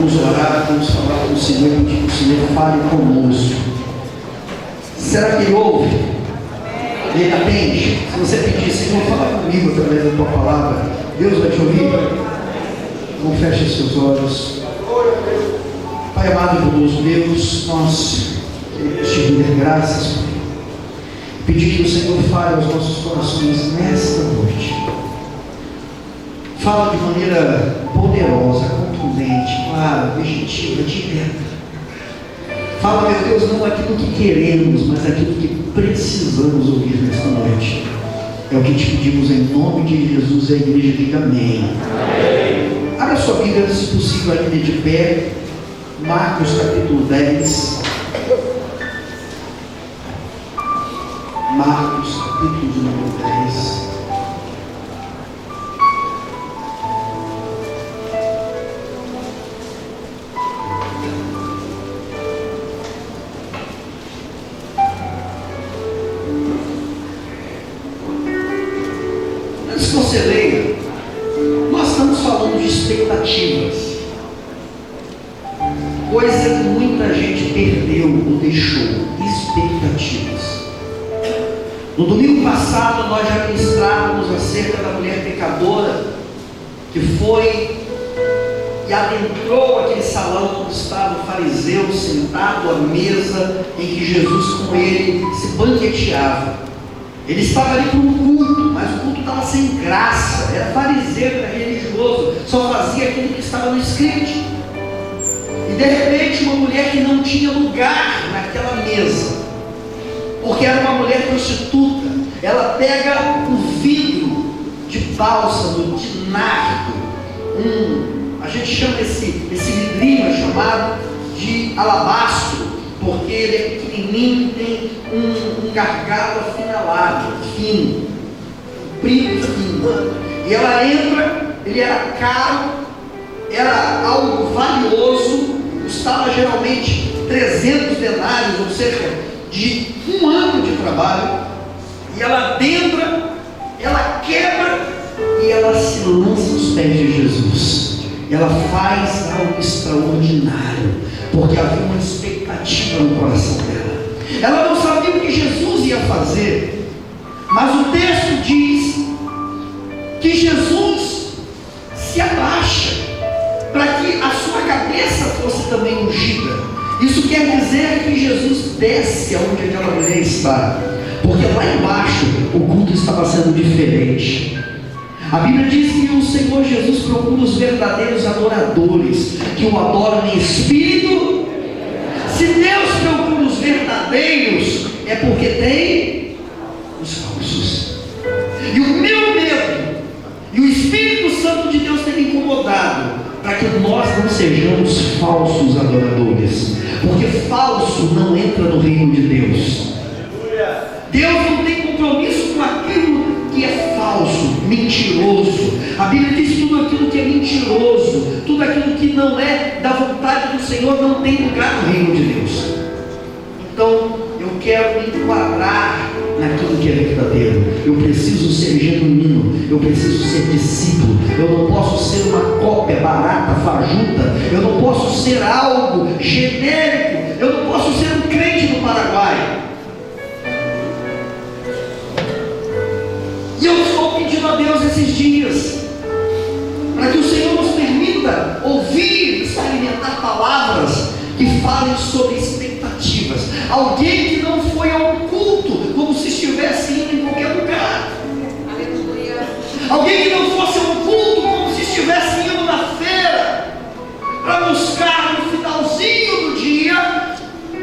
Vamos orar, vamos falar com o Senhor, pedir que o Senhor fale conosco. Será que Ele ouve? Ele atende? Se você pedir, Senhor, fala comigo através da Tua palavra, Deus vai te ouvir? Não feche seus olhos. Pai amado e bondoso Deus, nós queremos te render graças, pedir que o Senhor fale aos nossos corações nesta noite. Fala de maneira poderosa, contundente, clara, objetiva, direta. Fala, meu Deus, não aquilo que queremos, mas aquilo que precisamos ouvir nesta noite. É o que te pedimos em nome de Jesus, e a igreja diga amém. Amém. Abra sua Bíblia, se possível, ainda de pé. Marcos capítulo 10. Marcos capítulo número 10. Antes que você leia, nós estamos falando de expectativas. Coisa que muita gente perdeu ou deixou, expectativas. No domingo passado nós já ministrávamos acerca da mulher pecadora que foi e adentrou aquele salão onde estava o fariseu sentado à mesa em que Jesus com ele se banqueteava. Ele estava ali para um culto, mas o culto estava sem graça, era fariseu, era religioso, só fazia aquilo que estava no script. E de repente uma mulher que não tinha lugar naquela mesa, porque era uma mulher prostituta, ela pega um vidro de bálsamo, de nardo, a gente chama esse vidrinho é chamado de alabastro, porque ele é pequenininho e tem um gargalo afinalado, fino, brilho fino. E ela entra, ele era caro, era algo valioso, custava geralmente 300 denários, ou cerca de um ano de trabalho. E ela adentra, ela quebra e ela se lança aos pés de Jesus. Ela faz algo extraordinário, porque havia uma expectativa no coração dela. Ela não sabia o que Jesus ia fazer, mas o texto diz que Jesus se abaixa para que a sua cabeça fosse também ungida. Isso quer dizer que Jesus desce aonde aquela mulher está, porque lá embaixo o culto estava sendo diferente. A Bíblia diz que o Senhor Jesus procura os verdadeiros adoradores, que o adoram em espírito. Se Deus procura os verdadeiros, é porque tem os falsos. E o meu medo, e o Espírito Santo de Deus tem me incomodado, para que nós não sejamos falsos adoradores, porque falso não entra no reino de Deus. Deus não tem compromisso com aquilo que é falso, mentiroso. A Bíblia diz que tudo aquilo que é mentiroso, tudo aquilo que não é da vontade do Senhor, não tem lugar no reino de Deus. Então eu quero me enquadrar naquilo que é verdadeiro. Eu preciso ser genuíno, eu preciso ser discípulo. Eu não posso ser uma cópia barata, fajuta. Eu não posso ser algo genérico. Eu não posso ser um crente do Paraguai. E eu estou pedindo a Deus esses dias, para que o Senhor nos permita ouvir, experimentar palavras que falem sobre expectativas. Alguém que não foi ao culto como se estivesse indo em qualquer lugar. Aleluia. Alguém que não fosse ao culto como se estivesse indo na feira, para buscar no finalzinho do dia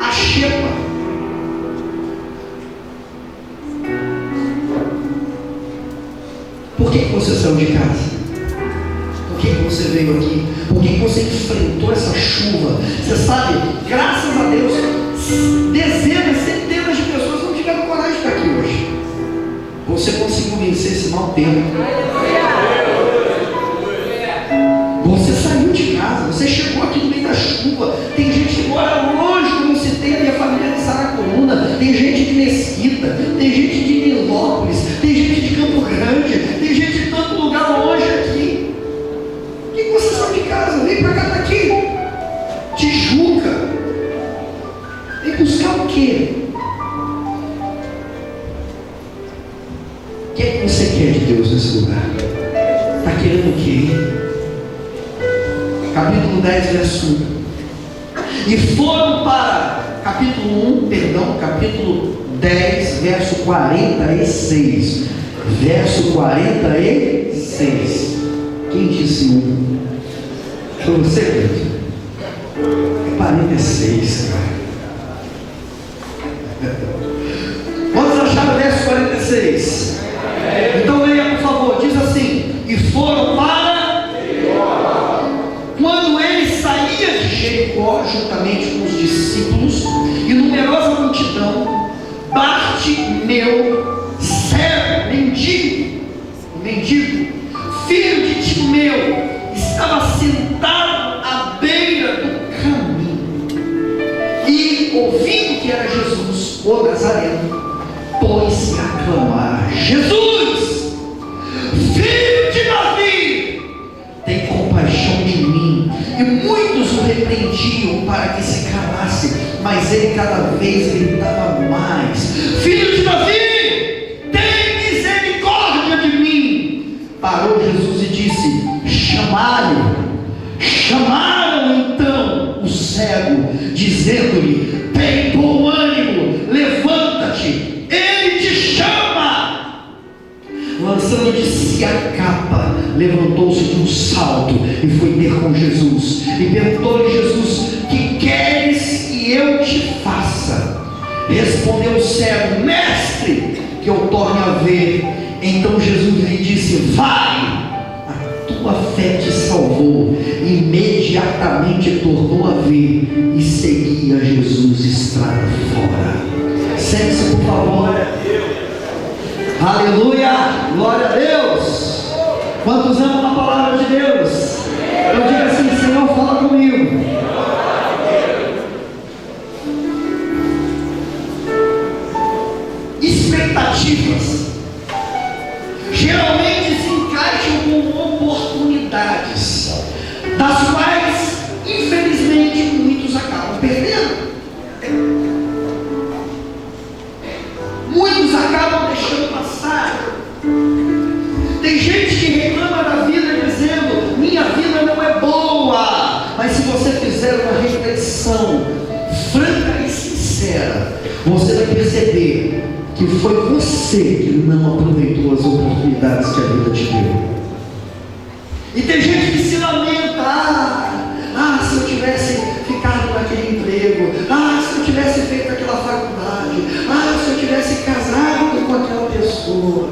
a xepa. Por que você saiu de casa? Por que você veio aqui? Por que você enfrentou essa chuva? Você sabe, graças a Deus, dezenas, centenas de pessoas não tiveram coragem de estar aqui hoje. Você conseguiu vencer esse mau tempo. Você saiu de casa, você chegou aqui no meio da chuva. Tem gente que mora longe, como eu citei, a minha família de Saracuruna. Tem gente de Mesquita, tem gente de Nilópolis, tem gente de Campo Grande, tem gente de tanto lugar longe aqui. Por que você saiu de casa? Vem para cá, está aqui. lugar. Está querendo o quê? Capítulo 10, verso 1. E foram para, capítulo 10, verso 46. Verso 46. Quem disse 1? Foi você, Pedro? É 46, cara. Vamos achar o verso 46. Então leia, por favor. Diz assim: e foram para... Quando ele saía de Jericó, juntamente com os discípulos e numerosa multidão, Bartimeu, cego, mendigo, filho de Timeu, estava sentado à beira do caminho, e ouvindo que era Jesus, o Nazareno, pôs-se a clamar: Jesus, filho de Davi, tem compaixão de mim. E muitos o repreendiam para que se calasse, mas ele cada vez gritava mais: filho de Davi, tem misericórdia de mim. Parou Jesus e disse: chamai-o. Chamaram então o cego, dizendo-lhe: tem bom ânimo, levanta-te, ele te chama. Lançando de si a capa, levantou-se de um salto e foi ter com Jesus. E perguntou-lhe Jesus: que queres que eu te faça? Respondeu o cego: mestre, que eu torne a ver. Então Jesus lhe disse: vai, tua fé te salvou. Imediatamente tornou a ver e seguia Jesus estrada fora. Sente-se, por favor. Aleluia, glória a Deus. Quantos amam a palavra de Deus? Eu digo assim: Senhor, fala comigo. Expectativas geralmente se encaixam com oportunidades, das quais infelizmente muitos acabam perdendo. Muitos acabam deixando passar. Tem gente que reclama da vida dizendo: minha vida não é boa. Mas se você fizer uma reflexão franca e sincera, você vai perceber que foi você que não aproveitou as oportunidades que a vida te deu. E tem gente que se lamenta: se eu tivesse ficado naquele emprego, se eu tivesse feito aquela faculdade, se eu tivesse casado com aquela pessoa.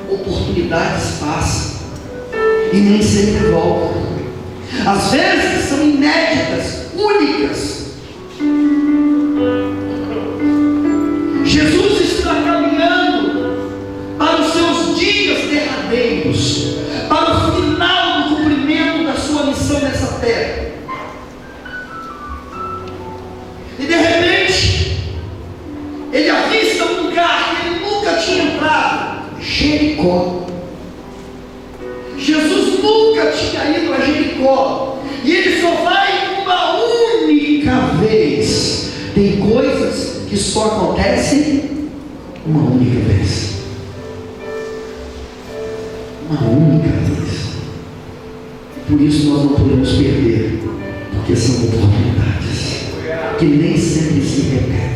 Oportunidades passam e nem sempre voltam. Às vezes são inéditas, únicas. Jesus está caminhando para os seus dias derradeiros, para o final do cumprimento da sua missão nessa terra. E de repente ele avista um lugar que ele nunca tinha entrado: Jericó. Jesus nunca tinha ido a Jericó, e ele só vai uma única vez. Tem coisas que só acontecem uma única vez. Uma única vez. Por isso nós não podemos perder, porque são oportunidades que nem sempre se repetem.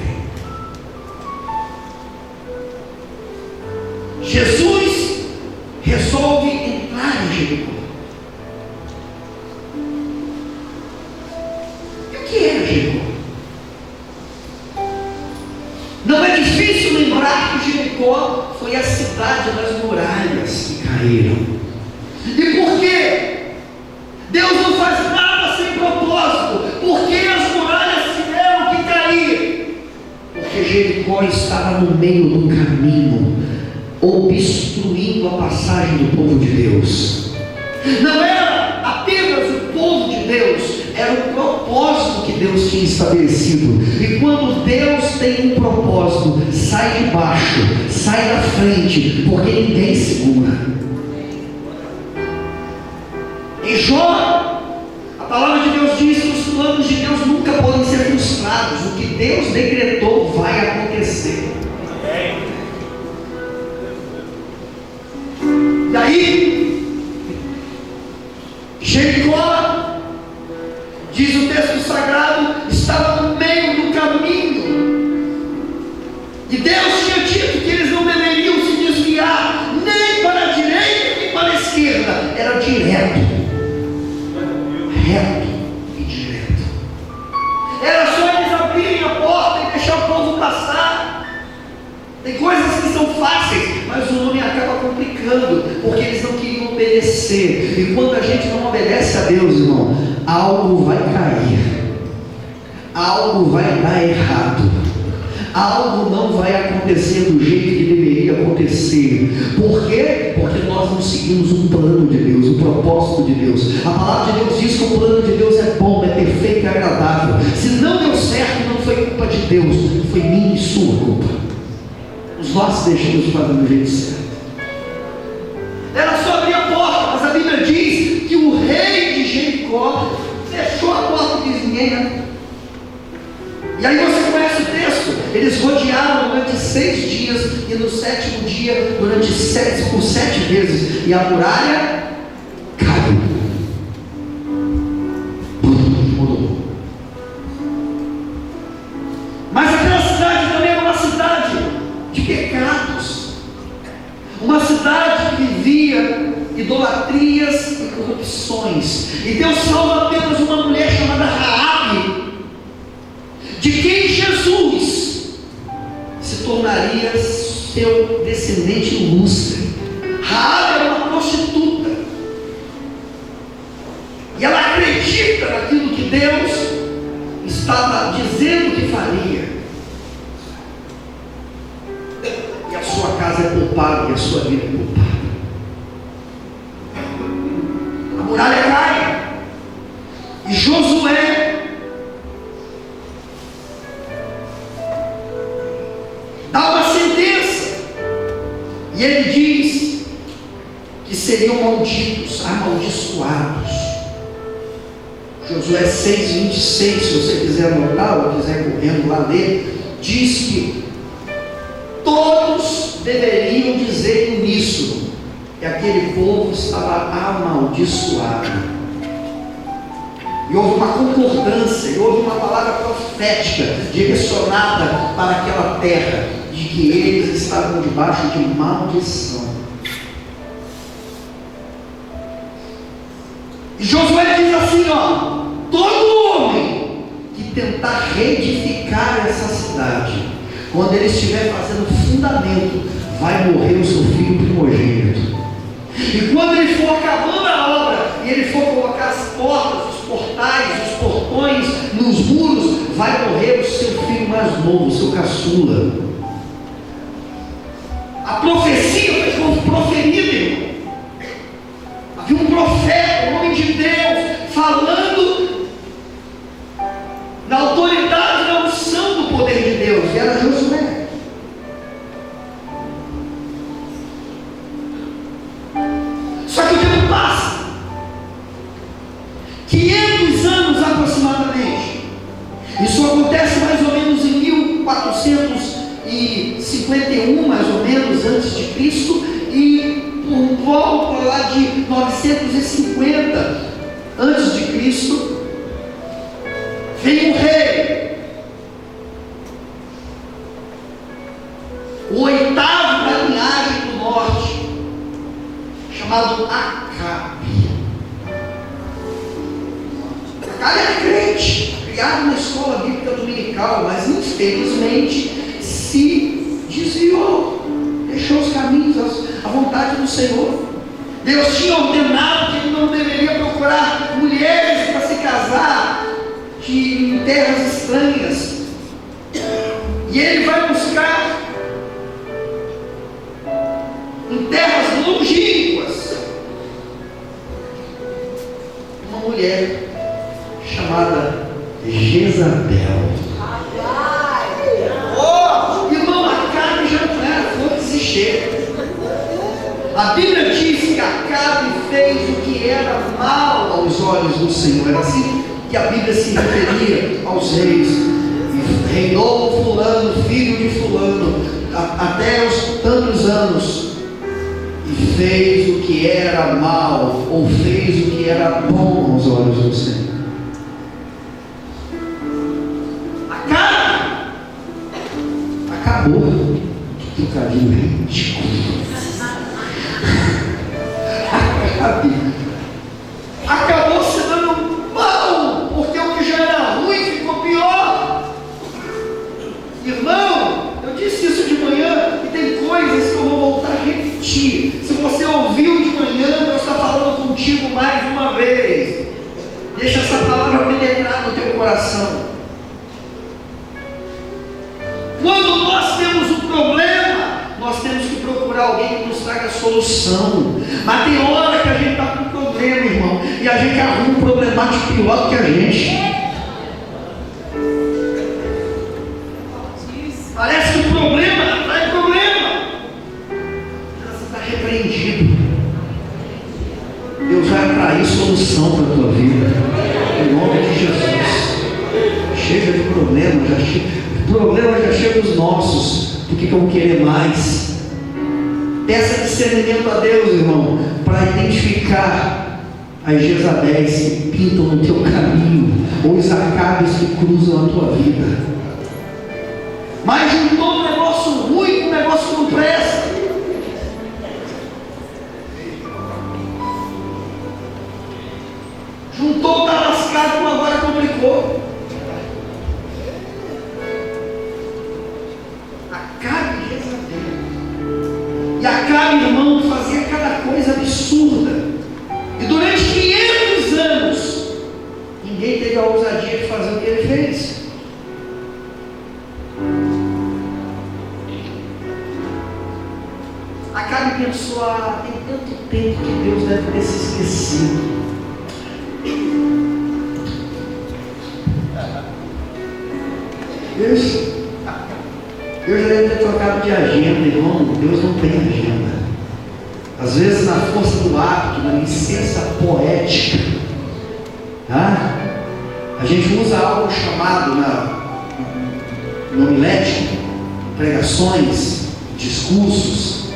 Jesus resolve entrar em Jericó. E o que era Jericó? Não é difícil lembrar que Jericó foi a cidade das muralhas que caíram. E por quê? Deus não faz nada sem propósito. Por que as muralhas tiveram que cair? Porque Jericó estava no meio do caminho, obstruindo a passagem do povo de Deus. Não era apenas o povo de Deus, era o propósito que Deus tinha estabelecido. E quando Deus tem um propósito, sai de baixo, sai da frente, porque ninguém segura. Em Jó, a palavra de Deus diz que os planos de Deus nunca podem ser frustrados. O que Deus decretou vai acontecer. aí, Jericó, diz o texto sagrado, estava no meio do caminho, e Deus tinha dito que eles não deveriam se desviar nem para a direita nem para a esquerda, era direto, reto e direto. Era só eles abrirem a porta e deixar o povo passar. Tem coisas que são fáceis, mas o homem acaba complicando, porque eles não queriam obedecer. E quando a gente não obedece a Deus, irmão, algo vai cair, algo vai dar errado, algo não vai acontecer do jeito que deveria acontecer. Por quê? Porque nós não seguimos um plano de Deus, um propósito de Deus. A palavra de Deus diz que o plano de Deus é bom, é perfeito e agradável. Se não deu certo, não foi culpa de Deus, foi minha e sua culpa. Os nossos deixamos de fazer do jeito certo. Era só abrir a porta, mas a Bíblia diz que o rei de Jericó fechou a porta e disse: ninguém entra. E aí você conhece o texto. Eles rodearam durante 6 dias, e no 7º dia, por 7 vezes, e a muralha caiu. Mudou. Mas aquela cidade também era uma cidade de pecados, uma cidade que vivia idolatrias e corrupções. E Deus salva apenas uma mulher chamada Raabe, de quem Jesus se tornaria seu descendente ilustre. Raabe era uma prostituta, e ela acredita naquilo que Deus estava dizendo que faria, e a sua casa é poupada, e a sua vida é poupada. A muralha cai, e Josué dá uma sentença, e ele diz que seriam malditos, amaldiçoados. Josué 6:26, se você quiser anotar ou quiser correndo lá ler, diz que todos deveriam dizer em uníssono que aquele povo estava amaldiçoado. E houve uma concordância, e houve uma palavra profética direcionada para aquela terra, de que eles estavam debaixo de maldição. E Josué diz assim, todo homem que tentar reedificar essa cidade, quando ele estiver fazendo fundamento, vai morrer o seu filho primogênito. E quando ele for acabando a obra, e ele for colocar as portas, os portais, os portões nos muros, vai morrer o seu filho mais novo, o seu caçula. A profecia foi proferida, irmão. Havia um profeta, um homem de Deus, falando na autoridade e na unção do poder de Deus, e era Josué. Só que o tempo passa, 500 anos aproximadamente. Isso acontece mais ou menos em 1451, mais ou menos, antes de Cristo, e por volta lá de 950 antes de Cristo, vem um rei, o 8º da linhagem do norte, chamado Acabe. Acabe era crente, criado na escola bíblica dominical, mas infelizmente se desviou, deixou os caminhos, a vontade do Senhor. Deus tinha ordenado que ele não deveria procurar mulheres para se casar em terras estranhas, e ele vai buscar em terras longínquas uma mulher chamada Jezabel. Irmão, Acabe já não era flor que se cheira. A Bíblia diz que Acabe fez o que era mal aos olhos do Senhor. Era assim que a Bíblia se referia aos reis. E reinou fulano, filho de fulano, até os tantos anos. e fez o que era mal, ou fez o que era bom aos olhos do Senhor. A carne acabou. Que trocadilho ridículo. Acabou se dando mal, porque o que já era ruim ficou pior. Irmão, eu disse isso de manhã e tem coisas que eu vou voltar a repetir. Se você ouviu de manhã, Deus está falando contigo mais uma vez. Deixa essa palavra penetrar no teu coração. Quando nós temos um problema, nós temos que procurar alguém que nos traga solução. Mas tem hora que a gente está com problema, irmão, e a gente arruma um problemático pior do que a gente. Parece que o problema atrai problema. Você está repreendido. Deus vai atrair solução para a tua vida, em nome de Jesus. Chega de problema, o problema já chega dos nossos. Por que eu vou querer mais? Peça discernimento a Deus, irmão, para identificar as Jezabéis que pintam no teu caminho, ou os Acabes que cruzam a tua vida. Mas juntou um negócio ruim com um negócio que não presta. Juntou, está lascado, como agora complicou. Acabe e Jezabel. E Acabe, irmão, fazia cada coisa absurda. E durante 500 anos, ninguém teve a ousadia de fazer o que ele fez. Acabe pensou, tem tanto tempo que Deus deve ter se esquecido. Deus já deve ter trocado de agenda, irmão. Deus não tem agenda. Às vezes, na força do hábito, na licença poética, a gente usa algo chamado no homilético, pregações, discursos,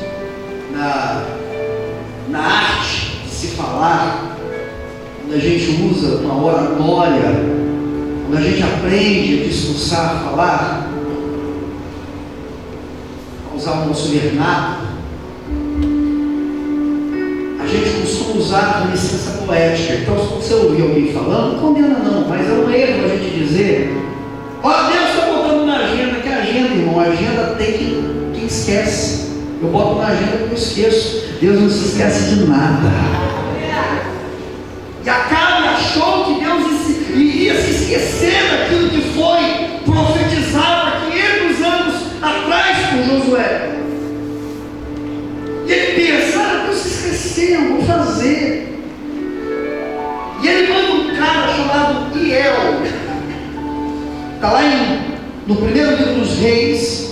na arte de se falar, quando a gente usa uma oratória, quando a gente aprende a discursar, a falar, a usar o nosso vernáculo, a gente costuma usar a licença poética. Então, se você ouvir alguém falando, não condena não, mas é um erro a gente dizer: ó, Deus está botando na agenda. Que agenda, irmão? A agenda tem quem esquece. Eu boto na agenda que eu esqueço. Deus não se esquece de nada. E Acabe achou que Deus iria se esquecer daquilo que foi profetizado há 500 anos atrás por Josué. E ele pensa: Deus se esqueceu, vou fazer. E ele manda um cara chamado Hiel. Está lá no primeiro livro dos Reis,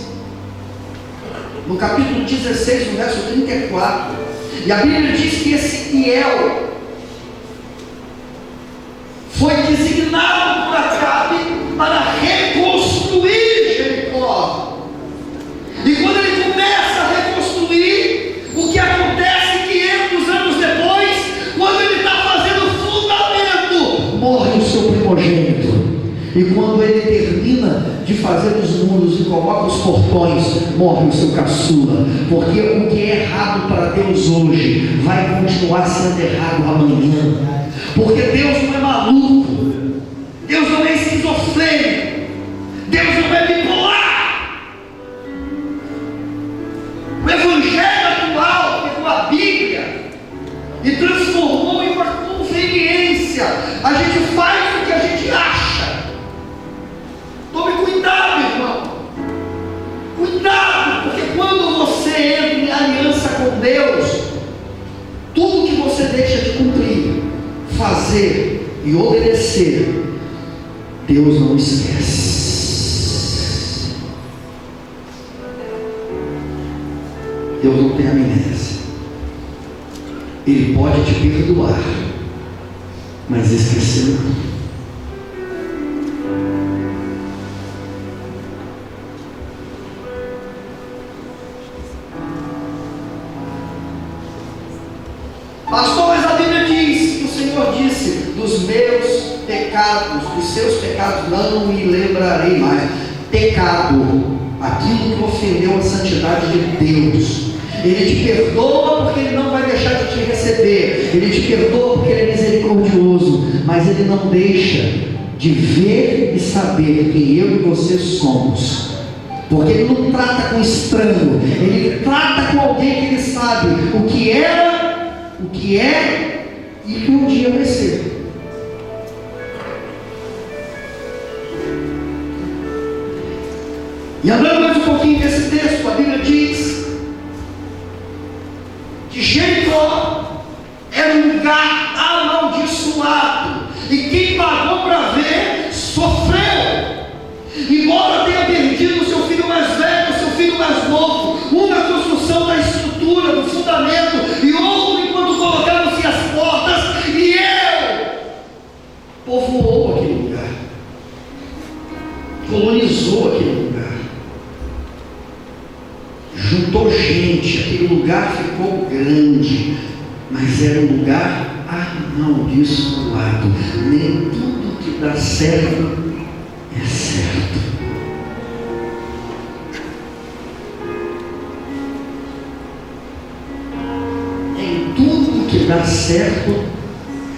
no capítulo 16, no verso 34. E a Bíblia diz que esse Hiel foi designado por Acabe para reconstruir Jericó. E quando ele começa a reconstruir, o que acontece 500 anos depois, quando ele está fazendo fundamento, morre o seu primogênito. E quando ele termina de fazer os muros e coloca os portões, morre o seu caçula. Porque o que é errado para Deus hoje vai continuar sendo errado amanhã. Porque Deus não é maluco, Deus não é esquizofrênico, Deus não é bipolar. O Evangelho atual pegou a Bíblia e transformou em uma conveniência. A gente faz o que a gente acha. Tome cuidado, irmão. Cuidado, porque quando você entra em aliança com Deus, tudo que você deixa de cumprir, fazer e obedecer, Deus não esquece. Deus não tem amnésia. Ele pode te perdoar, mas esquecer não. Pastor, mas a Bíblia diz que o Senhor disse: dos meus pecados, dos seus pecados não me lembrarei mais. Pecado, aquilo que ofendeu a santidade de Deus. Ele te perdoa porque Ele não vai deixar de te receber. Ele te perdoa porque Ele é misericordioso. Mas Ele não deixa de ver e saber quem eu e você somos. Porque Ele não trata com estranho. Ele trata com alguém que Ele sabe o que era, o que é e o que um dia vai ser. E andando mais um pouquinho nesse texto, a Bíblia diz que Jericó era um lugar amaldiçoado, e quem pagou para ver, sofreu. Embora tenha perdido o seu filho mais velho, o seu filho mais novo, um na construção da estrutura, do fundamento, e outro enquanto colocavam-se as portas, e povoou aquele lugar, colonizou aquele lugar, juntou gente, aquele lugar ficou grande, mas era um lugar amaldiçoado. Nem tudo que dá certo é certo. Nem tudo que dá certo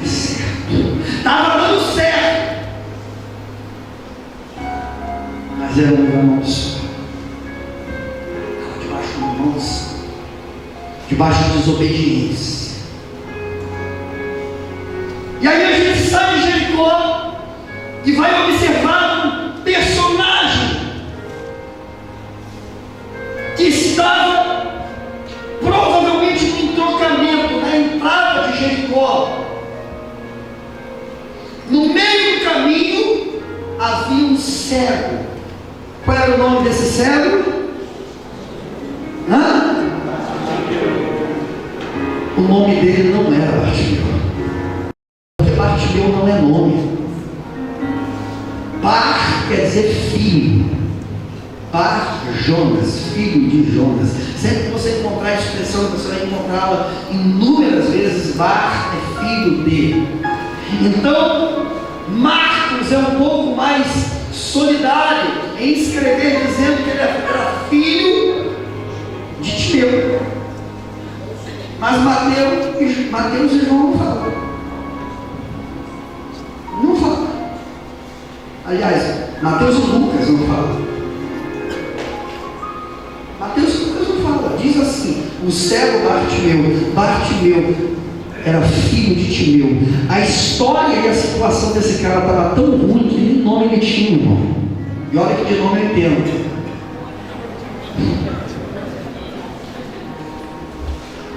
é certo. Estava dando certo, mas era um lugar amaldiçoado. Debaixo de desobediência. E aí a gente sai de Jericó e vai observar um personagem que estava provavelmente no entrocamento, na entrada de Jericó. No meio do caminho havia um cego. Qual era o nome desse cego? O nome dele não era Bartimeu. Porque Bartimeu não é nome. Bar quer dizer filho. Bar Jonas, filho de Jonas. Sempre que você encontrar a expressão, você vai encontrá-la inúmeras vezes. Bar é filho de. Então, Marcos é um pouco mais solidário em escrever dizendo que ele era filho de Timeu. Mas Mateus e João não falam. Não falam. Aliás, Mateus e Lucas não falam. Mateus e Lucas não falam. Diz assim: o cego Bartimeu era filho de Timeu. A história e a situação desse cara estava tão ruim que nem nome ele tinha, irmão. E olha que de nome eu entendo.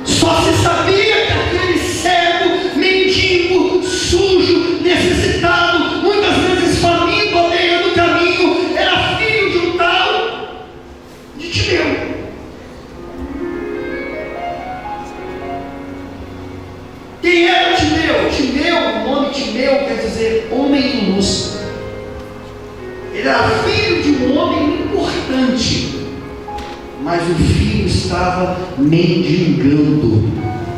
Só se sabia que aquele cego, mendigo, sujo, necessitado, muitas vezes faminto à beira do caminho, era filho de um tal de Timeu. Quem era Timeu? Timeu, o nome Timeu quer dizer homem ilustre. Ele era filho de um homem importante. Mas o filho estava mendigando,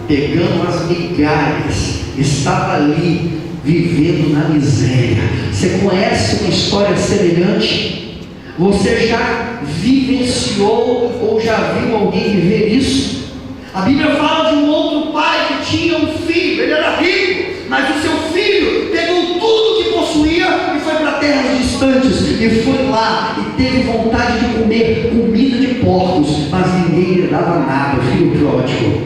pegando as migalhas, estava ali vivendo na miséria. Você conhece uma história semelhante? Você já vivenciou ou já viu alguém viver isso? A Bíblia fala de um outro pai que tinha um filho, ele era rico, mas o seu filho pegou tudo que possuía e foi para terras distantes, e foi lá e teve vontade de comer comida de porcos, mas ninguém lhe dava nada, o filho pródigo.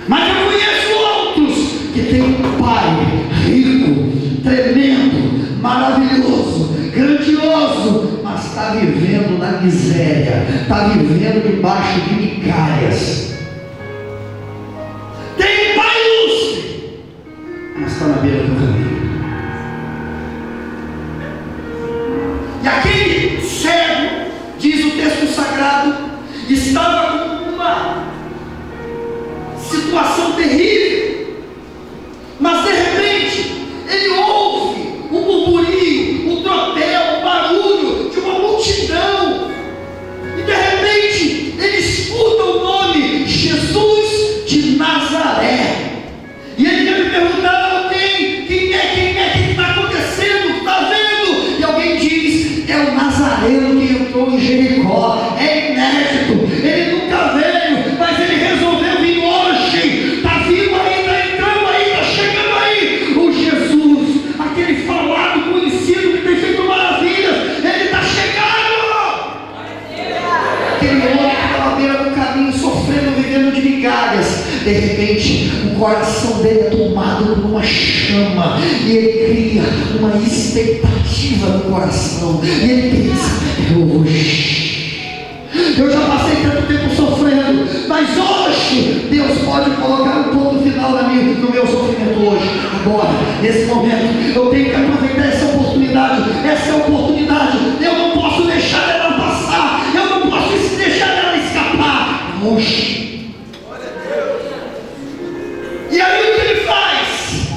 Mas eu conheço outros que têm um pai rico, tremendo, maravilhoso, grandioso, mas está vivendo na miséria, está vivendo debaixo de migalhas. Tem um pai ilustre, mas está na beira do caminho. E aquele cego, diz o texto sagrado, estava com uma situação terrível, mas de repente ele ouve um burburinho, um tropel, um barulho de uma multidão, e de repente ele escuta o nome Jesus de Nazaré. De repente, o coração dele é tomado por uma chama, e ele cria uma expectativa no coração, e ele pensa: hoje, eu já passei tanto tempo sofrendo, mas hoje Deus pode colocar um ponto final no meu sofrimento hoje. Agora, nesse momento, eu tenho que aproveitar essa oportunidade. Essa é a oportunidade. Eu não posso deixar ela passar. Eu não posso deixar ela escapar. Hoje. E aí o que ele faz?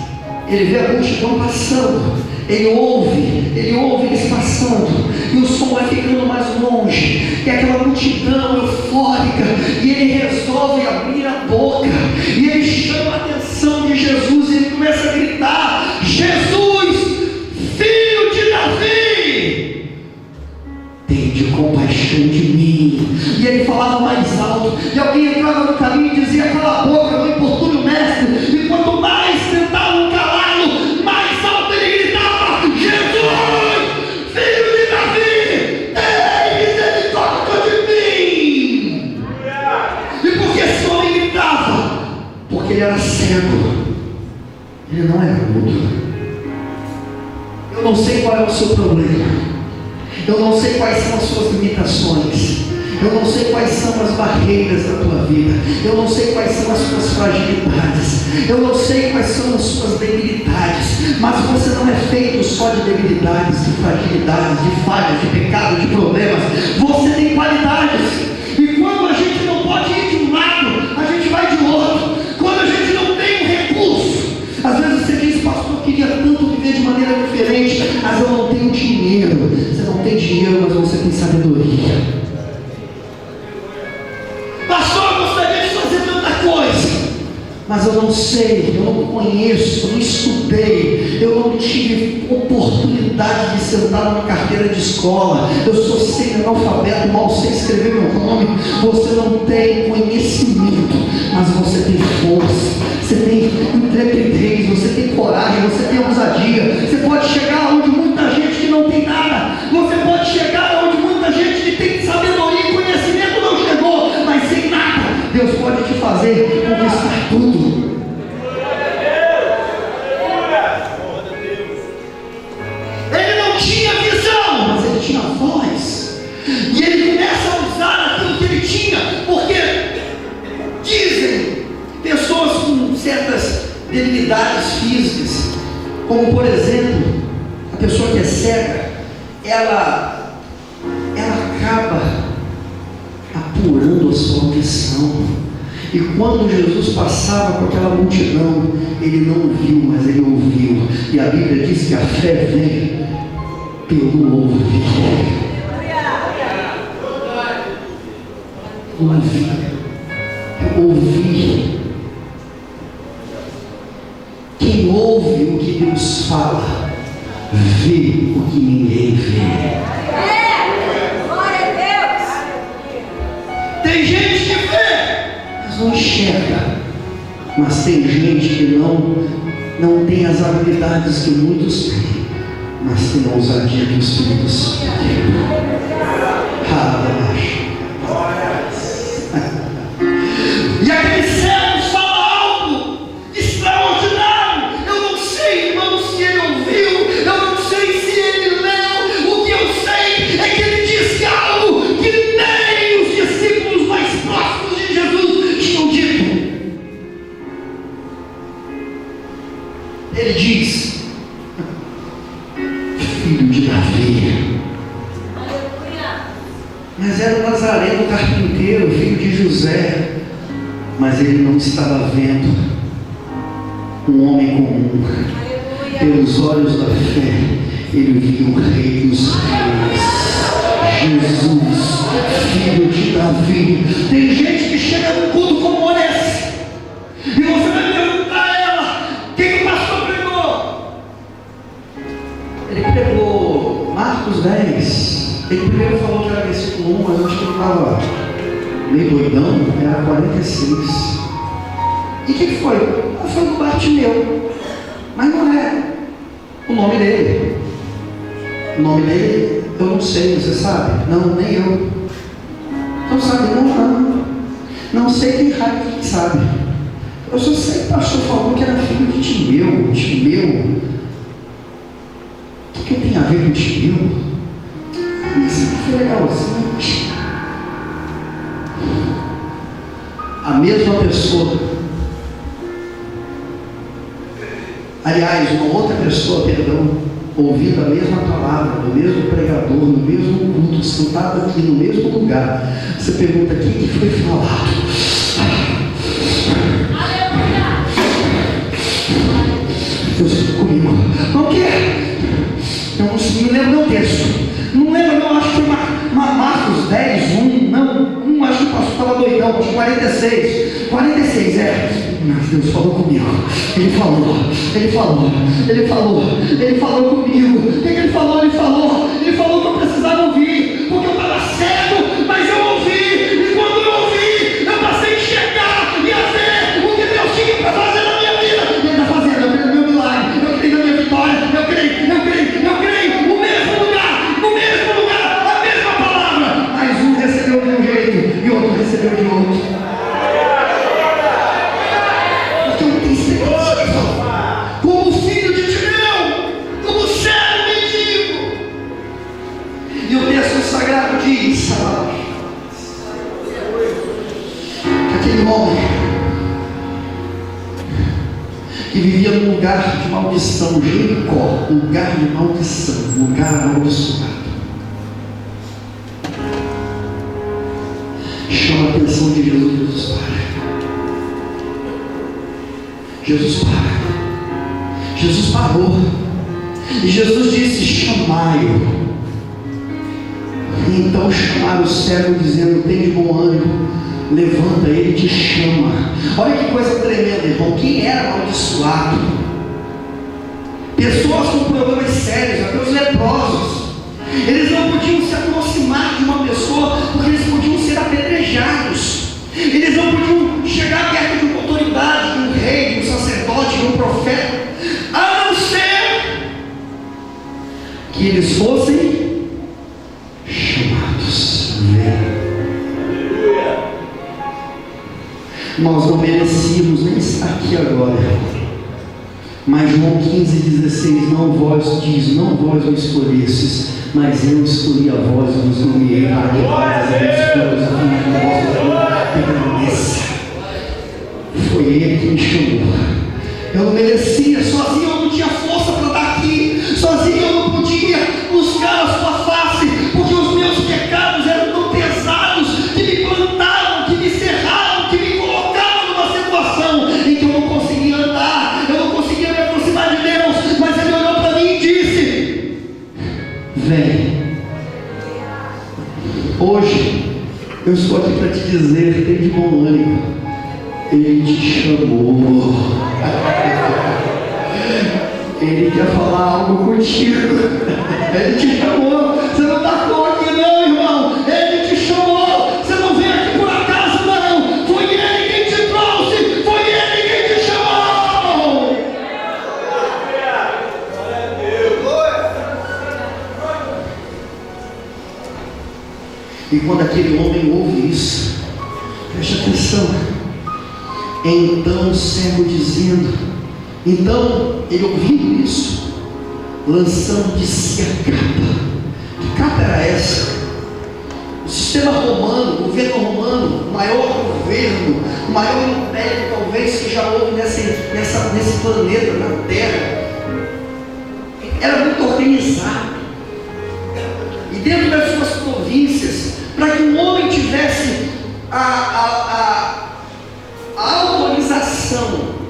Ele vê a multidão passando. Ele ouve eles passando, e o som vai ficando mais longe, e aquela multidão eufórica, e ele resolve abrir a boca, e ele chama a atenção de Jesus, e ele começa a gritar: Jesus, filho de Davi, tende compaixão de mim. E ele falava mais alto, e alguém entrava no caminho e dizia: cala a boca, não importune o mestre. E quanto mais tentavam calá-lo, mais alto ele gritava: Jesus, filho de Davi, tem misericórdia de mim. E por que esse homem gritava? Porque ele era cego, ele não era mudo. Eu não sei qual é o seu problema, eu não sei quais são as suas limitações, eu não sei quais são as barreiras da tua vida, eu não sei quais são as suas fragilidades, eu não sei quais são as suas debilidades, mas você não é feito só de debilidades, de fragilidades, de falhas, de pecados, de problemas. Você tem qualidades, e quando a gente não pode ir de um lado, a gente vai de outro. Quando a gente não tem um recurso, às vezes você diz: pastor, eu queria tanto viver de maneira diferente, mas eu não tenho dinheiro. Você não tem dinheiro, mas você tem sabedoria. Pastor, eu gostaria de fazer tanta coisa, mas eu não sei, eu não conheço, eu não estudei, eu não tive oportunidade de sentar numa carteira de escola, eu sou semi-analfabeto, mal sei escrever meu nome. Você não tem conhecimento, mas você tem força, você tem intrepidez, você tem coragem, você tem ousadia. Você pode chegar onde muita gente que não tem nada, você pode chegar onde muita gente que tem sabedoria e conhecimento não chegou, mas sem nada, Deus pode te fazer conquistar tudo. Ele não tinha visão, mas ele tinha voz, e ele começa a usar aquilo que ele tinha, porque dizem pessoas com certas debilidades físicas, como por exemplo, a pessoa que é cega, ela acaba apurando a sua audição. E quando Jesus passava com aquela multidão, ele não viu, mas ele ouviu. E a Bíblia diz que a fé vem pelo ouvir. Ouvir. Quem ouve o que Deus fala, vê o que ninguém vê. Glória a Deus. Tem gente que vê, mas não enxerga. Mas tem gente que não tem as habilidades que muitos têm, mas tem a ousadia que o Espírito Santo tem. E aquele cego fala algo extraordinário. Eu não sei, irmão, se ele ouviu, eu não sei se ele leu. O que eu sei é que ele disse algo que nem os discípulos mais próximos de Jesus tinham dito. Ele diz: filho de Davi. Mas era o Nazareno, carpinteiro, filho de José. Mas ele não estava vendo um homem comum. Pelos olhos da fé, ele viu o Rei dos Reis, Jesus, filho de Davi. Tem gente que chega num culto como esse, e você vai perguntar a ela: o que o pastor pregou? Ele pregou Marcos 10. Ele primeiro falou que era versículo 1, mas eu acho que ele estava meio doidão, era 46. E o que foi? Foi do Bartimeu, mas não é o nome dele. O nome dele eu não sei, você sabe? Não, nem eu. Não sabe? Não sei quem raio que sabe. Eu só sei que o pastor falou que era filho de Timeu. Timeu. O que tem a ver com Timeu? Isso foi legalzinho. A mesma pessoa. Aliás, uma outra pessoa, perdão, ouvindo a mesma palavra, do mesmo pregador, no mesmo culto, sentado aqui no mesmo lugar. Você pergunta: quem que foi falado? Deus comigo. O quê? Eu não lembro não texto. Não lembro não, acho que foi Marcos 10, 1. Não, acho que o pastor estava doidão, acho que 46. 46, Mas Deus falou comigo. Ele falou comigo. O que ele falou? Ele falou que eu precisava ouvir, porque eu estava cego, mas eu ouvi. E quando eu ouvi, eu passei a enxergar e a ver o que Deus tinha para fazer na minha vida. Ele está fazendo, eu creio no meu milagre, eu creio na minha vitória, eu creio. No mesmo lugar, a mesma palavra. Mas um recebeu de um jeito e outro recebeu de outro. Porque eu tenho certeza, como filho de Timeu, como servo mendigo. E o texto sagrado diz que aquele homem que vivia num lugar de maldição, Jericó, lugar de maldição, lugar amaldiçoado, chama a atenção de Jesus. Jesus para. Jesus parou. E Jesus disse: chamai-o. Então chamaram o cego, dizendo: tem de bom ânimo, levanta, ele te chama. Olha que coisa tremenda, irmão. Quem era amaldiçoado? Pessoas com problemas sérios, até os leprosos. Eles não podiam se aproximar de uma pessoa, porque eles podiam ser apedrejados. Eles não podiam chegar perto de uma autoridade, de um rei, de um sacerdote, de um profeta, a não ser que eles fossem chamados. Nós não merecíamos nem estar aqui agora. Mas João 15,16, não vós me escolhestes, mas eu escolhi a vós e vos nomeei para que vós permaneça. Foi Ele que me chamou. Eu não merecia, sozinho eu não tinha força para estar aqui, sozinho eu não podia buscar a sua face, porque os meus pecados eram tão pesados que me plantaram, que me cerraram, que me colocaram numa situação em que eu não conseguia andar, eu não conseguia me aproximar de Deus. Mas Ele olhou para mim e disse: vem. Hoje eu estou aqui para te dizer: tem de bom ânimo, Ele te chamou. Ele quer falar algo contigo. Ele te chamou. Você não está com aqui não, irmão. Ele te chamou. Você não veio aqui por acaso não. Foi Ele quem te trouxe. Foi Ele quem te chamou. E quando aquele homem ouve isso, preste atenção. Então o cego dizendo, então ele ouvindo isso, lançando de si a capa. Que capa era essa? O sistema romano, o governo romano, o maior governo, o maior império talvez que já houve nesse planeta, na Terra, era muito organizado. E dentro das suas províncias, para que um homem tivesse a autorização,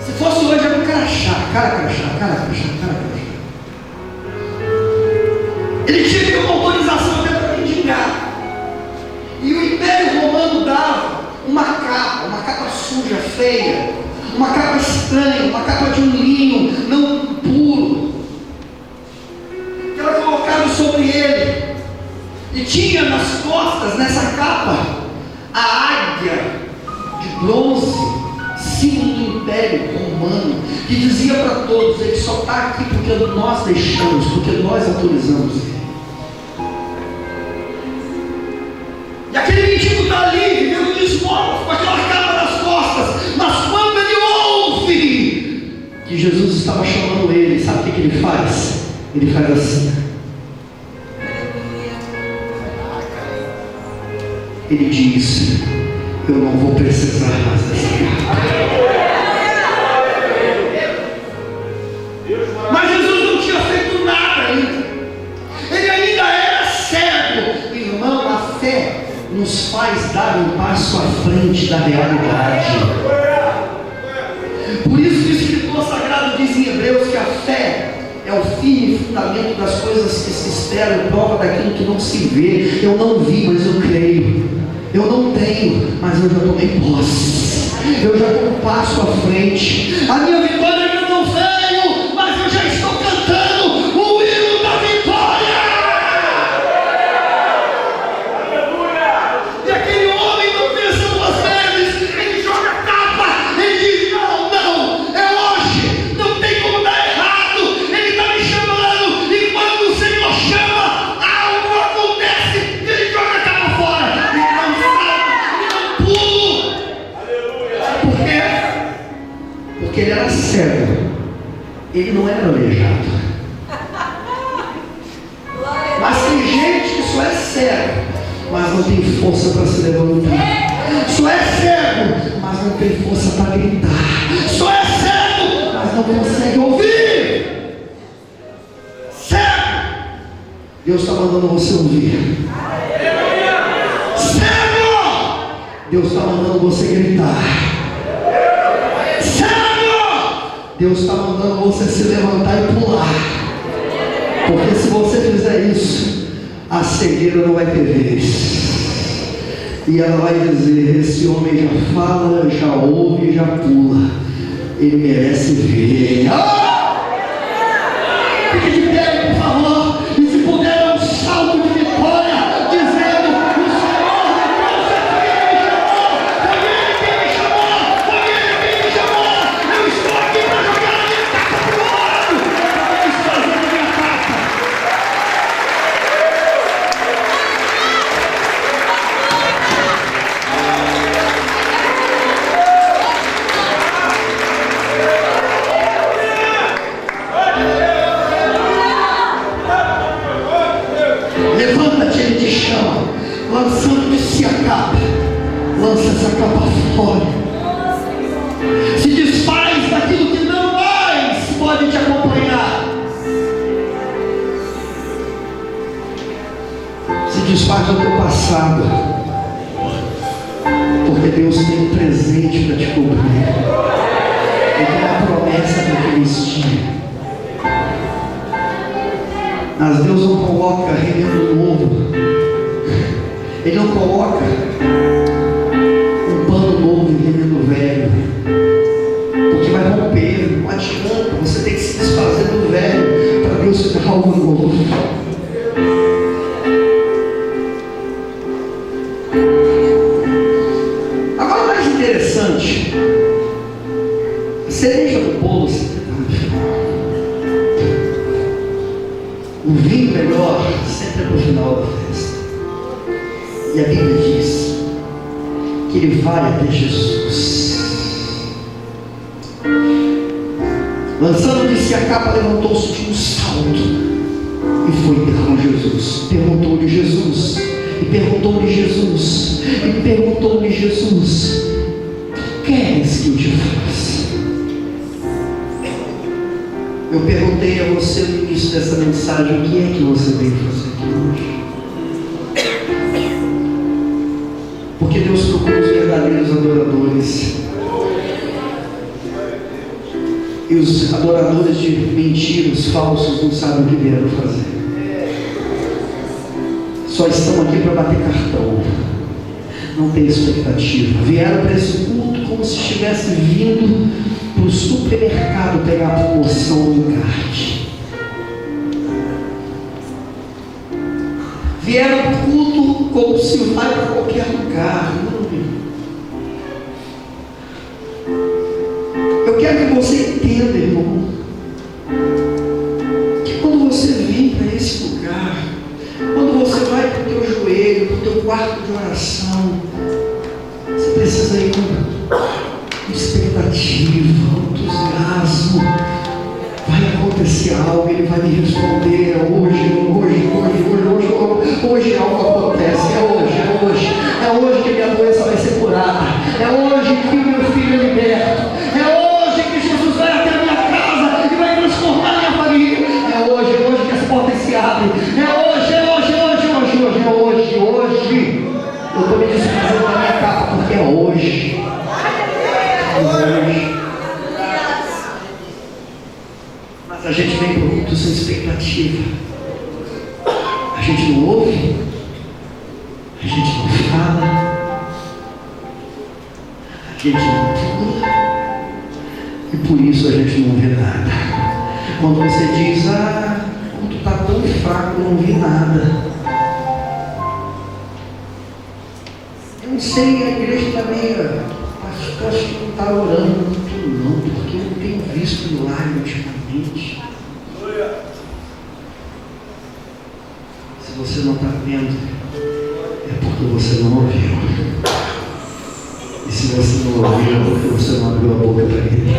se fosse hoje era um cara crachá. Ele tinha que ter uma autorização até para mendigar. E o Império Romano dava uma capa suja, feia, uma capa estranha, uma capa de um linho não puro, que era colocado sobre ele. E tinha nas costas, nessa capa, a águia de bronze, símbolo do Império Romano, que dizia para todos: ele só está aqui porque nós deixamos, porque nós autorizamos ele. E aquele mendigo está ali, vivendo de esmola, com aquela capa estava chamando ele. Sabe o que ele faz? Ele faz assim. Ele diz: eu não vou precisar mais dessa carta. Mas Jesus não tinha feito nada ainda. Ele ainda era cego. Irmão, a fé nos faz dar um passo à frente da realidade. Por isso que o escritor sagrado diz em Hebreus que a fé é o firme fundamento das coisas que se esperam, prova daquilo que não se vê. Eu não vi, mas eu creio. Eu não tenho, mas eu já tomei posse. Eu já dou um passo à frente. A minha vitória ainda não veio, mas eu já estou cantando o hino da vitória. E aquele homem não pensa duas vezes. Ele joga a capa. Ele diz: não, é hoje. Não tem como dar errado. Ele está me chamando. E quando o Senhor chama, algo acontece. Ele joga a capa fora. Porque ele era cego, ele não era aleijado. Mas tem gente que só é cego, mas não tem força para se levantar. Só é cego, mas não tem força para gritar. Só é cego, mas não consegue ouvir. Cego, Deus está mandando você ouvir. Cego, Deus está mandando você gritar. Deus está mandando você se levantar e pular. Porque se você fizer isso, a cegueira não vai ter vez. E ela vai dizer: esse homem já fala, já ouve, já pula. Ele merece ver. Fique de pé, por favor. E se puder dar um salto de vitória, dizendo: o Senhor me trouxe aqui, me chamou. Foi Ele quem me chamou. Eu estou aqui para jogar a minha capa para o lado. Eu estou fazendo a minha capa. Levanta-te, ele te chama, lançando-se a capa. Lança essa capa fora. Se desfaz daquilo que não mais pode te acompanhar. Se desfaz do teu passado, porque Deus tem um presente para te cobrir. Ele tem uma promessa para aqueles dias. Mas Deus não coloca remendo novo. Ele não coloca um pano novo em remendo velho. Porque vai romper, não adianta. Você tem que se desfazer do velho para Deus te dar algo novo. Agora, o mais interessante, a cereja do bolo sempre está no final. O vinho melhor sempre é no final da festa. E a Bíblia diz que ele vai até Jesus. Lançando-lhe-se a capa, levantou-se de um salto e foi ter com Jesus. Perguntou-lhe Jesus, e perguntou-lhe Jesus, e perguntou-lhe Jesus: queres que eu te faça? Eu perguntei a você no início dessa mensagem: o que é que você veio fazer aqui hoje? Porque Deus procura os verdadeiros adoradores. E os adoradores de mentiras, falsos, não sabem o que vieram fazer. Só estão aqui para bater cartão. Não tem expectativa. Vieram para esse culto como se estivesse vindo para o supermercado pegar a promoção do encarte. Vieram para o culto como se vai para qualquer lugar. Eu quero que você entenda, irmão, que quando você vem para esse lugar, quando você vai para o teu joelho, para o teu quarto de oração, você precisa ir com expectativa, entusiasmo. responder. Hoje algo acontece. É hoje que minha doença vai ser curada. É hoje que o meu filho é liberto. É hoje que Jesus vai até a minha casa e vai transformar a minha família. É hoje que as portas se abrem. É hoje. Eu estou me desfazendo da minha capa porque é hoje. Mas a gente vem para o culto sem expectativa. A gente não ouve, a gente não fala, a gente não pula, e por isso a gente não vê nada. Quando você diz, o culto está tão fraco, eu não vi nada. Eu não sei, a igreja está meio, acho que não está orando muito não, porque eu não tenho visto milagre ultimamente. Se você não está vendo, é porque você não ouviu. E se você não ouviu, é porque você não abriu a boca para ele.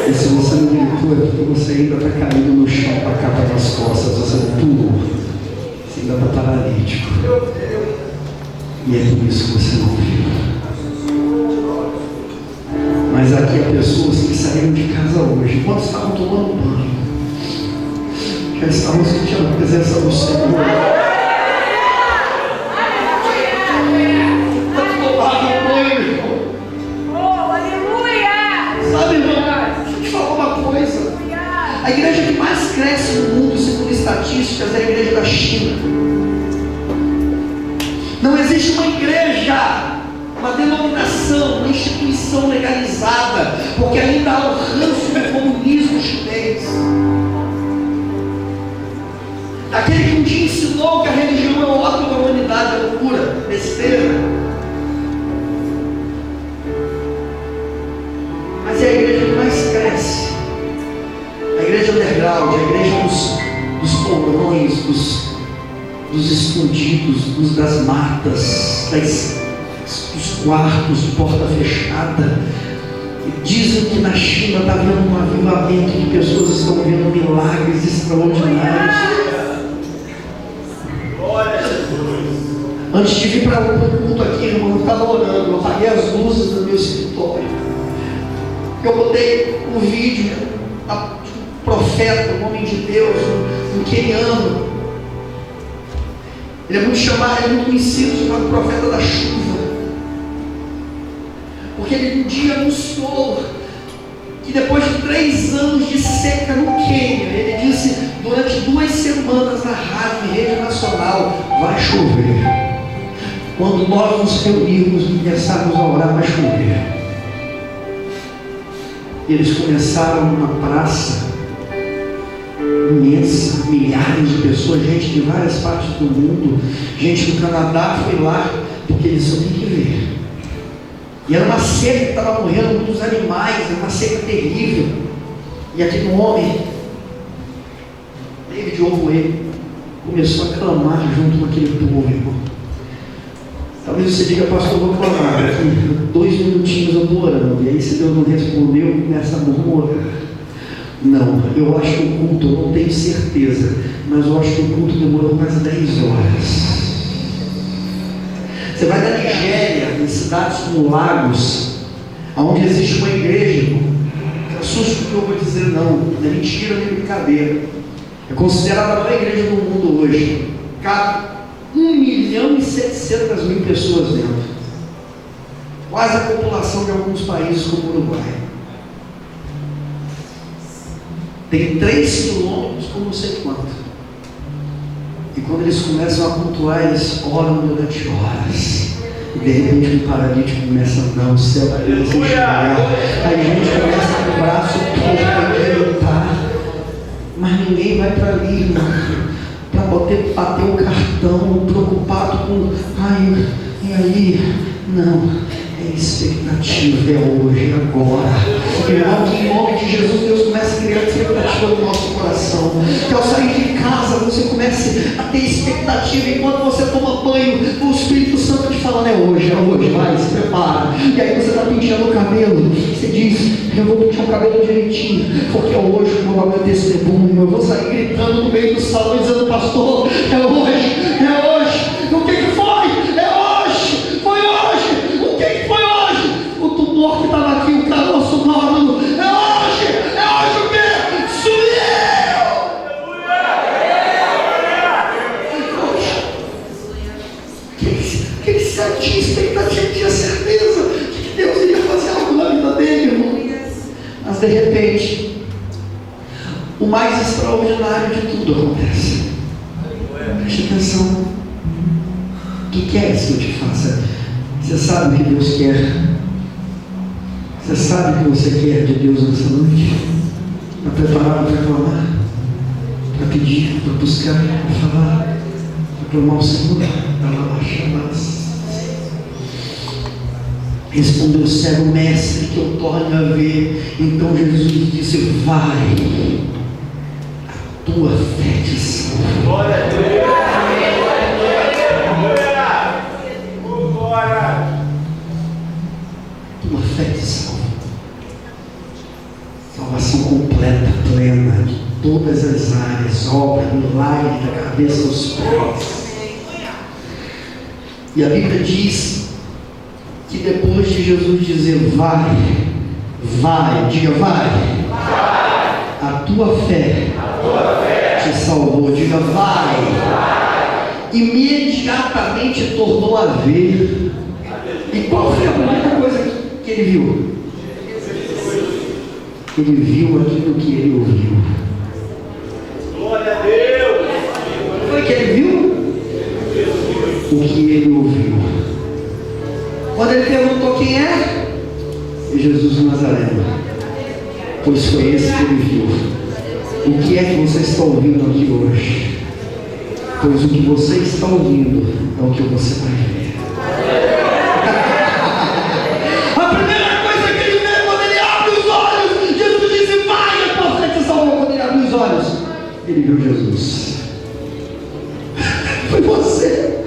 E se você não gritou, é porque você ainda está caindo no chão com a capa nas costas, você não pulou, você ainda está paralítico. E é por isso que você não ouviu. Mas aqui há pessoas que saíram de casa hoje, enquanto estavam tomando banho, já estavam sentindo a presença do Senhor. Sabe, irmão, deixa eu te falar uma coisa. A igreja que mais cresce no mundo, segundo estatísticas, é a igreja da China. Não existe uma igreja, uma denominação, uma instituição legalizada, porque ainda há o ranço do comunismo chinês. Aquele que um dia ensinou que a religião é o ópio da humanidade, é loucura, besteira. Mas é a igreja que mais cresce. A igreja underground, a igreja dos porões, dos escondidos, das matas, dos quartos de porta fechada. Dizem que na China está havendo um avivamento, que pessoas estão vendo milagres extraordinários. Antes de vir para o culto aqui, irmão, eu estava orando, eu apaguei as luzes do meu escritório. Eu botei um vídeo, um profeta, um homem de Deus, um queniano. Ele é muito chamado, ele é muito conhecido, chamado profeta da chuva. Porque ele um dia anunciou que depois de 3 anos de seca no Quênia, ele disse durante 2 semanas na rádio, rede nacional, vai chover. Quando nós nos reunirmos e começarmos a orar, vai chover. E eles começaram numa praça imensa, milhares de pessoas, gente de várias partes do mundo, gente do Canadá foi lá, porque eles só têm que ver. E era uma seca que estava morrendo muitos animais, era uma seca terrível. E aquele homem, David Owoye, começou a clamar junto com aquele povo, irmão. Talvez você diga, pastor, eu vou clamar aqui, 2 minutinhos eu estou orando, e aí se Deus não respondeu, começa a murmurar. Não, eu acho que o culto, eu não tenho certeza, mas eu acho que o culto demorou quase 10 horas. Você vai da Nigéria, em cidades como Lagos, onde existe uma igreja, irmão. Não assusta o que eu vou dizer, não é mentira nem brincadeira. É considerada a maior igreja do mundo hoje. Cabe 1.700.000 pessoas dentro, quase a população de alguns países como o Uruguai. Tem 3 quilômetros por não sei quanto. E quando eles começam a cultuar, eles oram durante horas. E de repente um paralítico começa a andar, o céu começa a enxergar. Aí a gente começa com o braço todo para levantar. Mas ninguém vai para ali, irmão, para bater o cartão, preocupado com, e aí? Não. É expectativa, é hoje, é agora. Irmão, que em nome de Jesus, Deus começa a criar expectativa no nosso coração. Que ao sair de casa, você você comece a ter expectativa. Enquanto você toma banho, o Espírito Santo te falando: é hoje, vai, se prepara. E aí você está penteando o cabelo, você diz: eu vou pentear o cabelo direitinho, porque é hoje que eu vou dar meu testemunho. Eu vou sair gritando no meio do salão dizendo: pastor, é hoje. O que foi? É hoje, foi hoje. O que foi hoje? O tumor que estava aqui, o caroço nódulo. É hoje o quê? Sumiu! Aquele céu tinha expectativa, tinha certeza de que Deus iria fazer algo na vida dele, irmão. Mas de repente, o mais extraordinário de tudo acontece. Preste atenção. O que queres que eu te faça? Você sabe o que Deus quer? Você sabe o que você quer de Deus nessa noite? Está preparado para clamar? Para pedir, para buscar, para falar, para clamar ao Senhor? Respondeu o cego: mestre, que eu torne a ver. Então Jesus disse: vai, a tua fé te salva. Glória a Deus. Tua fé te salva. Salvação completa, plena, de todas as áreas, obra, milagre, da cabeça aos pés. E a Bíblia diz que depois de Jesus dizer: vai, diga vai, a tua fé te salvou, diga vai, imediatamente tornou a ver. E qual foi a primeira coisa que ele viu? Ele viu aquilo que ele ouviu. Glória a Deus! O que foi que ele viu? O que ele ouviu. Quando ele perguntou quem é, Jesus Nazareno, pois foi esse que ele viu. O que é que você está ouvindo aqui hoje? Pois o que você está ouvindo é o que você vai ver. A primeira coisa que ele vê quando ele abre os olhos, Jesus disse: vai, a tua fé te salvou. Quando ele abre os olhos, ele viu Jesus. Foi você.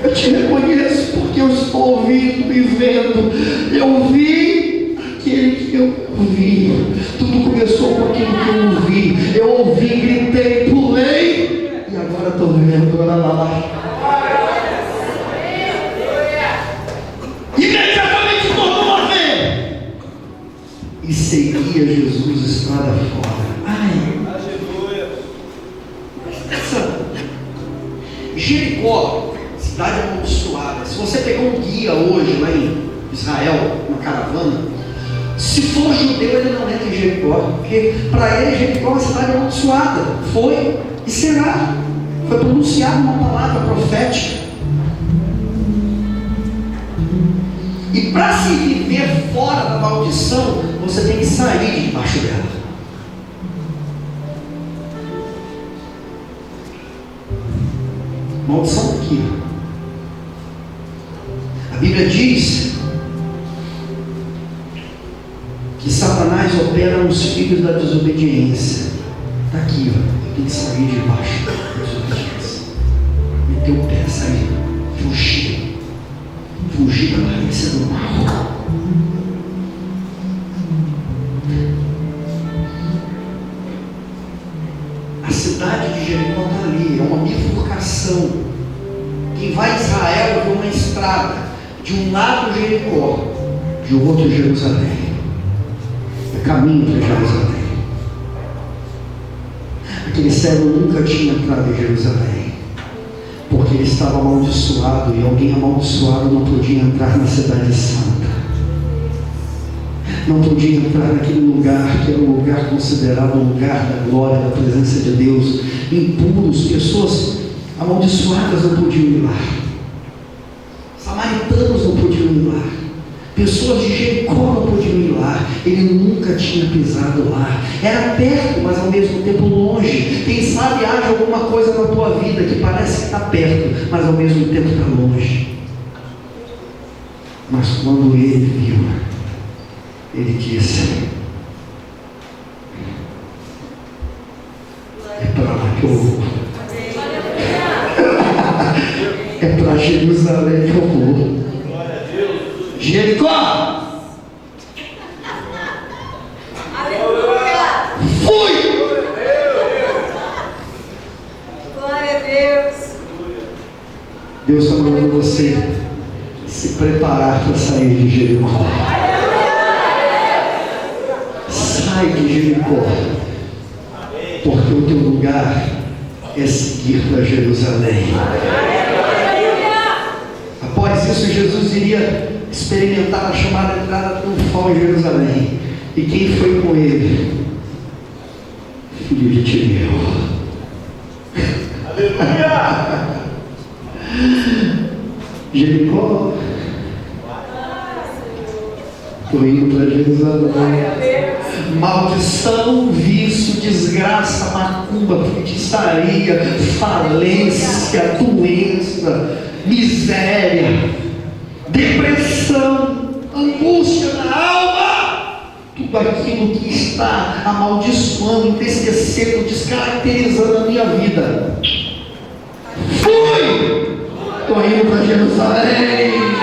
Eu te reconheço porque eu estou ouvindo e vendo. Eu vi aquele que eu ouvi. Tudo começou com aquilo que eu ouvi. Eu ouvi, gritei, pulei. E agora estou vendo. Imediatamente tornou a ver. E seguia Jesus estrada fora. Ai, Jericó, cidade amaldiçoada. Se você pegar um guia hoje lá em Israel, uma caravana, se for judeu, ele não entra em Jericó, porque para ele Jericó é uma cidade amaldiçoada. Foi e será. Foi pronunciada uma palavra profética. E para se viver fora da maldição, você tem que sair de debaixo dela. Maldição aqui. A Bíblia diz que Satanás opera nos filhos da desobediência. Está aqui, ó. Tem que sair debaixo da desobediência. Meter o pé, sair, fugir. Fugir da malícia do mal. A cidade de Jericó está ali, é uma bifurcação. Quem vai a Israel vê uma estrada, de um lado Jericó, de outro Jerusalém. É caminho para Jerusalém. Aquele cego nunca tinha entrado em Jerusalém, porque ele estava amaldiçoado, e alguém amaldiçoado não podia entrar na cidade santa. Não podia entrar naquele lugar que era um lugar considerado um lugar da glória, da presença de Deus. Impuros, pessoas amaldiçoadas não podiam ir lá. Samaritanos não podiam ir lá. Pessoas de Jericó não podiam ir lá. Ele nunca tinha pisado lá. Era perto, mas ao mesmo tempo longe. Quem sabe haja alguma coisa na tua vida que parece que está perto, mas ao mesmo tempo está longe. Mas quando ele viu, ele disse: é para lá que eu vou. Deus está mandando você se preparar para sair de Jericó. Sai de Jericó, porque o teu lugar é seguir para Jerusalém. Após isso, Jesus iria experimentar a chamada entrada triunfal em Jerusalém. E quem foi com ele? Filho de Timeu. Aleluia! Jericó. Estou indo para Jerusalém. Maldição, vício, desgraça, macumba, feitiçaria, falência, doença, miséria, depressão, angústia na alma, tudo aquilo que está amaldiçoando, entristecendo, descaracterizando a minha vida. Fui! Estou indo para Jerusalém.